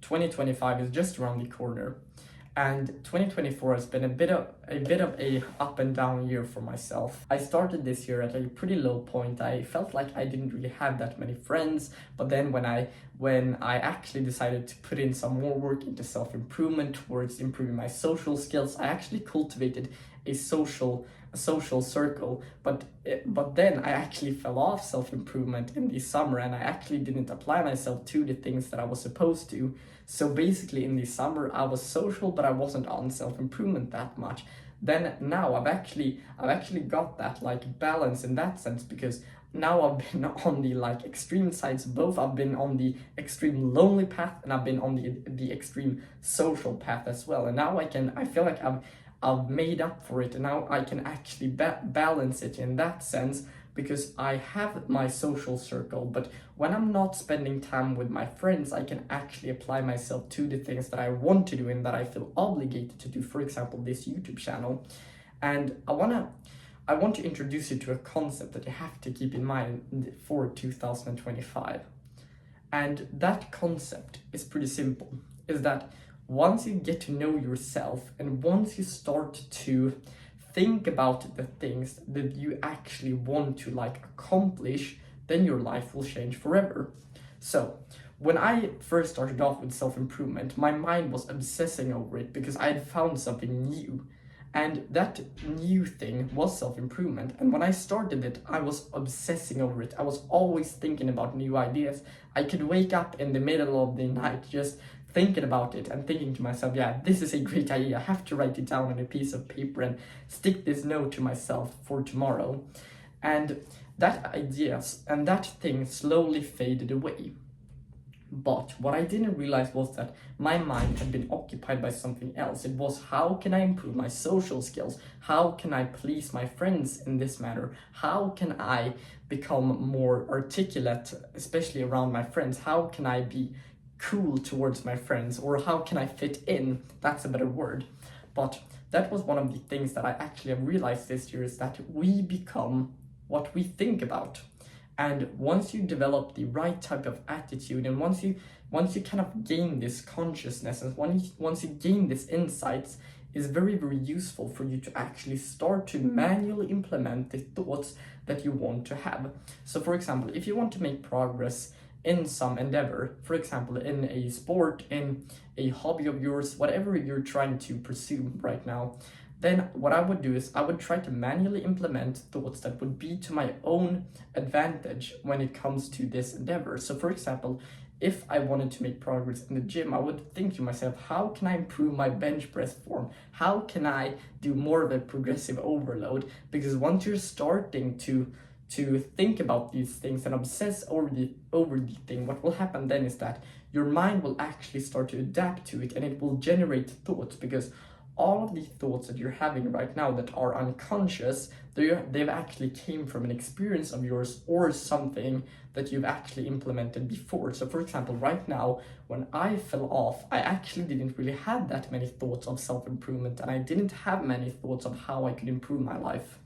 2025 is just around the corner. And 2024 has been a bit of a up and down year for myself. I started this year at a pretty low point. I felt like I didn't really have that many friends, but then when I actually decided to put in some more work into self-improvement towards improving my social skills, I actually cultivated a social circle, but then I actually fell off self-improvement in the summer, and I actually didn't apply myself to the things that I was supposed to. So basically in the summer I was social, but I wasn't on self-improvement that much. Then now I've actually got that like balance in that sense, because now I've been on the like extreme sides both. I've been on the extreme lonely path, and I've been on the extreme social path as well. And now I feel like I've made up for it, and now I can actually balance it in that sense, because I have my social circle, but when I'm not spending time with my friends, I can actually apply myself to the things that I want to do and that I feel obligated to do, for example, this YouTube channel. And I want to introduce you to a concept that you have to keep in mind for 2025. And that concept is pretty simple, is that once you get to know yourself and once you start to think about the things that you actually want to like accomplish, then your life will change forever. So when I first started off with self-improvement, my mind was obsessing over it because I had found something new. And that new thing was self-improvement. And when I started it, I was obsessing over it. I was always thinking about new ideas. I could wake up in the middle of the night just thinking about it and thinking to myself, yeah, this is a great idea. I have to write it down on a piece of paper and stick this note to myself for tomorrow. And that idea and that thing slowly faded away. But what I didn't realize was that my mind had been occupied by something else. It was, how can I improve my social skills? How can I please my friends in this manner? How can I become more articulate, especially around my friends? How can I be cool towards my friends? Or how can I fit in? That's a better word. But that was one of the things that I actually have realized this year, is that we become what we think about. And once you develop the right type of attitude, and once you kind of gain this consciousness, and once you gain this insights, is very, very useful for you to actually start to manually implement the thoughts that you want to have. So for example, if you want to make progress in some endeavor, for example, in a sport, in a hobby of yours, whatever you're trying to pursue right now, then what I would do is I would try to manually implement thoughts that would be to my own advantage when it comes to this endeavor. So for example, if I wanted to make progress in the gym, I would think to myself, how can I improve my bench press form? How can I do more of a progressive overload? Because once you're starting to think about these things and obsess over the thing, what will happen then is that your mind will actually start to adapt to it, and it will generate thoughts, because all of the thoughts that you're having right now that are unconscious, they've actually came from an experience of yours or something that you've actually implemented before. So for example, right now, when I fell off, I actually didn't really have that many thoughts of self-improvement, and I didn't have many thoughts of how I could improve my life.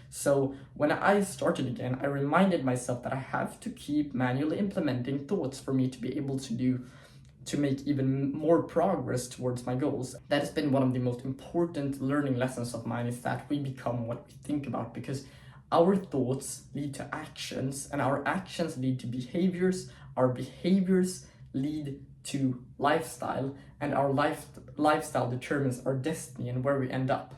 So when I started again, I reminded myself that I have to keep manually implementing thoughts for me to be able to make even more progress towards my goals. That has been one of the most important learning lessons of mine, is that we become what we think about, because our thoughts lead to actions, and our actions lead to behaviors, our behaviors lead to lifestyle, and our lifestyle determines our destiny and where we end up.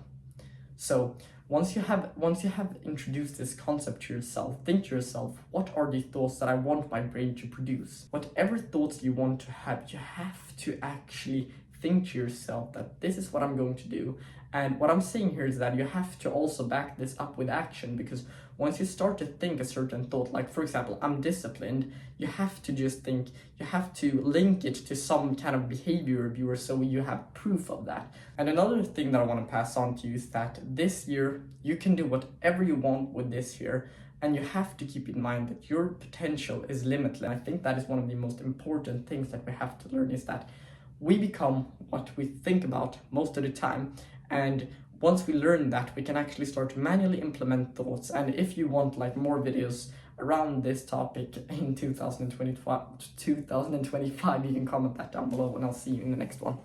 So once you have introduced this concept to yourself, think to yourself, what are the thoughts that I want my brain to produce? Whatever thoughts you want to have, you have to actually think to yourself that this is what I'm going to do. And what I'm saying here is that you have to also back this up with action, because once you start to think a certain thought, like for example, I'm disciplined, you have to just think, you have to link it to some kind of behavior of yours so you have proof of that. And another thing that I want to pass on to you is that this year you can do whatever you want with this year, and you have to keep in mind that your potential is limitless. I think that is one of the most important things that we have to learn, is that we become what we think about most of the time. And once we learn that, we can actually start to manually implement thoughts. And if you want like more videos around this topic in 2025, you can comment that down below, and I'll see you in the next one.